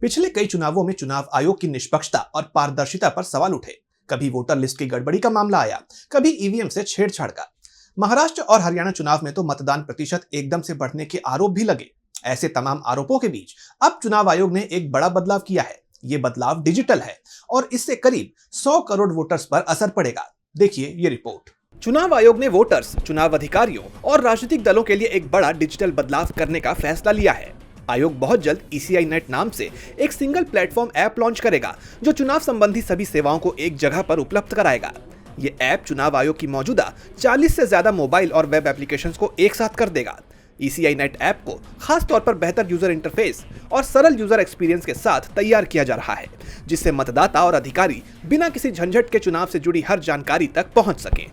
पिछले कई चुनावों में चुनाव आयोग की निष्पक्षता और पारदर्शिता पर सवाल उठे। कभी वोटर लिस्ट की गड़बड़ी का मामला आया, कभी ईवीएम से छेड़छाड़ का। महाराष्ट्र और हरियाणा चुनाव में तो मतदान प्रतिशत एकदम से बढ़ने के आरोप भी लगे। ऐसे तमाम आरोपों के बीच अब चुनाव आयोग ने एक बड़ा बदलाव किया है। ये बदलाव डिजिटल है और इससे करीब 100 करोड़ वोटर्स पर असर पड़ेगा। देखिए ये रिपोर्ट। चुनाव आयोग ने वोटर्स, चुनाव अधिकारियों और राजनीतिक दलों के लिए एक बड़ा डिजिटल बदलाव करने का फैसला लिया है। आयोग बहुत जल्द ECI नेट नाम से एक सिंगल प्लेटफॉर्म ऐप लॉन्च करेगा, जो चुनाव संबंधी सभी सेवाओं को एक जगह पर उपलब्ध कराएगा। ये ऐप चुनाव आयोग की मौजूदा 40 से ज्यादा मोबाइल और वेब एप्लीकेशंस को एक साथ कर देगा। ECI नेट ऐप को खास तौर पर बेहतर यूजर इंटरफेस और सरल यूजर एक्सपीरियंस के साथ तैयार किया जा रहा है, जिससे मतदाता और अधिकारी बिना किसी झंझट के चुनाव से जुड़ी हर जानकारी तक पहुंच सके।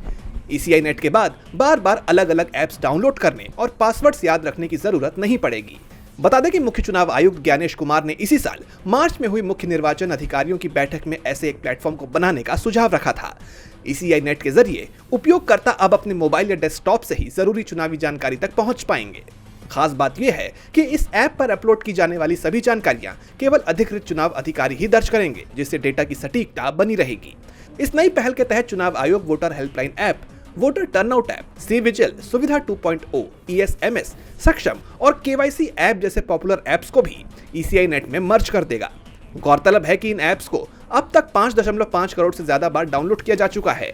ECI नेट के बाद बार बार अलग अलग ऐप्स डाउनलोड करने और पासवर्ड्स याद रखने की जरूरत नहीं पड़ेगी। बता दें कि मुख्य चुनाव आयुक्त ज्ञानेश कुमार ने इसी साल मार्च में हुई मुख्य निर्वाचन अधिकारियों की बैठक में ऐसे एक प्लेटफॉर्म को बनाने का सुझाव रखा था। ECI नेट के जरिए उपयोगकर्ता अब अपने मोबाइल या डेस्कटॉप से ही जरूरी चुनावी जानकारी तक पहुंच पाएंगे। खास बात यह है कि इस ऐप पर अपलोड की जाने वाली सभी जानकारियां केवल अधिकृत चुनाव अधिकारी ही दर्ज करेंगे, जिससे डेटा की सटीकता बनी रहेगी। इस नई पहल के तहत चुनाव आयोग voter helpline app, voter turnout app, cVIGIL, सुविधा 2.0, ESMS सक्षम और KYC ऐप जैसे पॉपुलर ऐप्स को भी ECI नेट में मर्ज कर देगा। गौरतलब है कि इन ऐप्स को अब तक 5.5 करोड़ से ज्यादा बार डाउनलोड किया जा चुका है।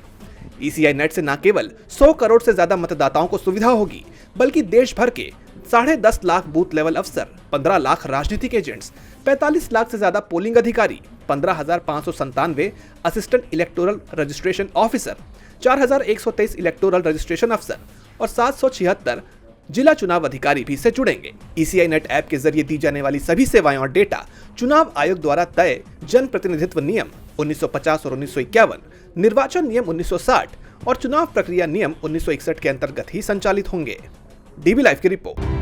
ECI नेट से न केवल 100 करोड़ से ज्यादा मतदाताओं को सुविधा होगी, बल्कि देश भर के 10.5 लाख बूथ लेवल अफसर, 15 लाख राजनीतिक एजेंट्स, 45 लाख से ज्यादा पोलिंग अधिकारी, 15,597 assistant electoral registration officer, 4,123 electoral registration अफसर और 776 जिला चुनाव अधिकारी भी इससे जुड़ेंगे। ECI नेट ऐप के जरिए दी जाने वाली सभी सेवाएं और डेटा चुनाव आयोग द्वारा तय जन प्रतिनिधित्व नियम 1950 और 1951, निर्वाचन नियम 1960 और चुनाव प्रक्रिया नियम 1961 के अंतर्गत ही संचालित होंगे। DB लाइव की रिपोर्ट।